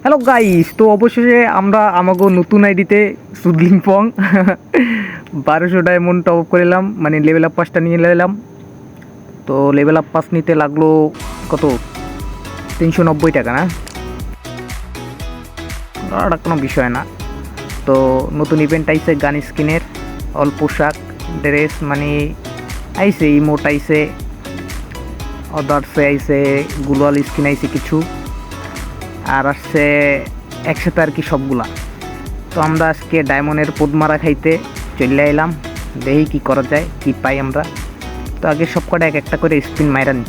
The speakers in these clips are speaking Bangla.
হ্যালো গাইস, তো অবশেষে আমরা আমাগো নতুন আইডিতে সুদলিং পং 1200 ডায়মন্ড টপ আপ করে এলাম, মানে লেভেল আপ পাসটা নিয়ে এলাম। তো লেভেল আপ পাস নিতে লাগলো কত, 390 টাকা না, আর কোনো বিষয় না। তো নতুন ইভেন্ট আইছে গান স্কিনের, অল পোশাক ড্রেস মানে আইছে, ইমোট আইছে, অদার্সে আইছে, গ্লোয়াল স্কিন আইছে কিছু, আর আসছে একসাথে আর কি সবগুলা। তো আমরা আজকে ডায়মন্ডের পদমারা খাইতে চলে এলাম, দেখি কী করা যায়, কি পাই আমরা। তো আগে সব কটা এক একটা করে স্পিন মাইরা নি,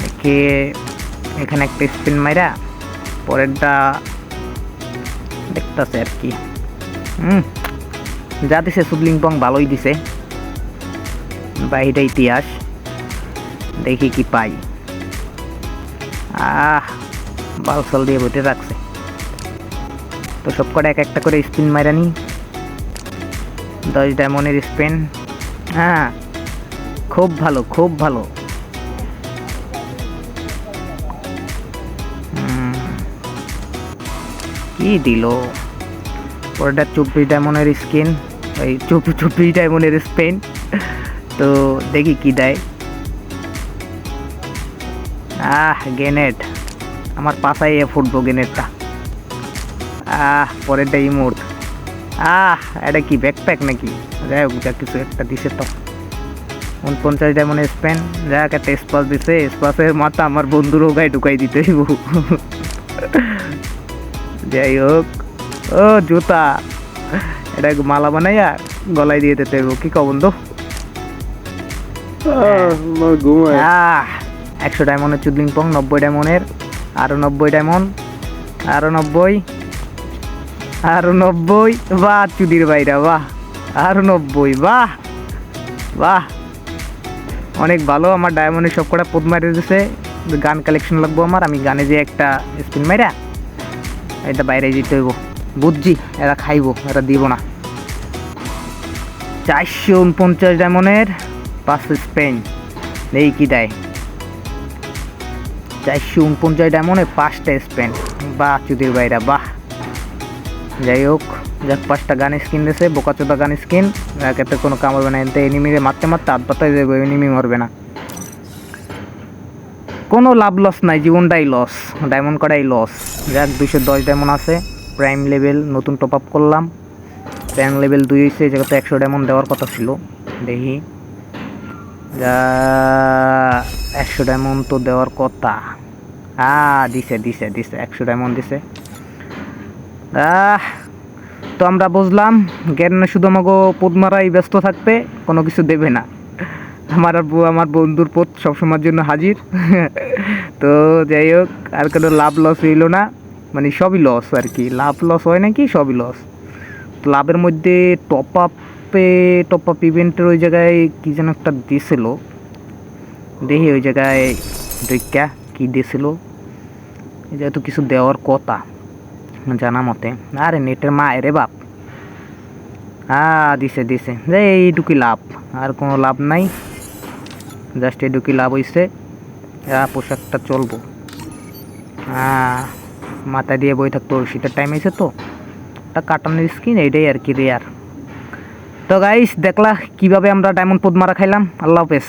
দেখে এখানে একটা স্পিন মাইরা পরেরটা দেখতেছে আর কি। যা দিছে সুদলিং পং ভালোই দিছে, বাহিরে ইতিহাস, দেখি কি পাই। বালসাল দিয়ে বসে রাখছে। তো সব কটা এক একটা করে স্পিন মাইরা নি, 10 ডায়মন্ডের স্পিন। হ্যাঁ, খুব ভালো খুব ভালো। কি দিল ওটা? 24 ডায়মন্ডের স্কিন, ওই 24 ডায়মন্ডের স্পিন। তো দেখি কি দেয়। গ্রেনেড, আমার পাশায় ফুটবো গ্রেনেডটা। পরেরটা ইমোট। এটা কি ব্যাকপ্যাক নাকি? যাই হোক, যা কিছু একটা দিছে। তো 49 ডায়মন্ডের স্পেন, যাক একটা স্পাস দিছে। স্পাসের মাথা আমার বন্ধুরও গায়ে ঢুকাই দিতে হইব। যাই হোক, ও জুতা, এটা মালা বানাইয়া গলায় দিয়ে দিতে হইব। কি কও বন্ধু? 100 ডায়মন্ডের চুদলিং পং, 90 ডায়মন্ডের, আরো 90 ডায়মন্ড, আরো 90, আরো 90। বাহ চুদির বাইরা, বাহ, আরো 90। বাহ বাহ, অনেক ভালো। আমার ডায়মন্ডের সব কটা পদ মারি দিছে। গান কালেকশন লাগবো আমার, আমি গানে যে একটা স্পিন মাইরা এটা বাইরে যেতে হইব। বুঝছি, এরা খাইব, এরা দিব না। 449 ডায়মন্ডের 5 স্পেন, এই কি দেয়? 449 ডায়মন্ডে 5টা স্পেন, বাহ চুদির বাইরা, বাহ। যাই হোক, যাক 5টা গান স্কিন দিয়েছে, বোকাচোদা গান স্কিন। এতে কোনো কাম হবে না, এতে এনিমিরে মারতে মারতে হাত পাতায় যাবে, এনিমি মরবে না। কোনো লাভ লস নাই, জীবনটাই লস, ডায়মন্ড করাই লস। যাক 210 ডায়মন্ড আছে, প্রাইম লেভেল নতুন টপ আপ করলাম, প্রাইম লেভেল 2 হয়েছে। এই জায়গাতে 100 ডায়মন্ড দেওয়ার কথা ছিল, দেখি। যা 100 ডায়মন্ড তো দেওয়ার কথা। দিছে দিছে দিছে, 100 ডায়মন্ড দিছে। তো আমরা বুঝলাম জ্ঞানে শুধু আমাকে পদমারাই ব্যস্ত থাকবে, কোনো কিছু দেবে না। আমার বন্ধুর পথ সবসময়ের জন্য হাজির। তো যাই হোক, আর কোনো লাভ লস হইল না, মানে সবই লস আর কি। লাভ লস হয় নাকি, সবই লস। তো লাভের মধ্যে টপ আপ ইভেন্টের ওই জায়গায় কী যেন একটা দিয়েছিল, দেখি ওই জায়গায় দেখা কী দিয়েছিল। এই জায়গায় তো কিছু দেওয়ার কথা জানা মতে। আরে নেটের মা রে বাপ। দিছে দিছে, যে এইটুকুই লাভ, আর কোনো লাভ নাই, জাস্ট এইটুকুই লাভ হয়েছে। পোশাকটা চলবো, মাথা দিয়ে বই থাকতো, শীতের টাইম এসে তো একটা কাটানোর স্কিন, এইটাই আর কি রেয়ার। তো গাইস, দেখলা কিভাবে আমরা ডায়মন্ড পদ মারা খাইলাম। আল্লাহ হাফেজ।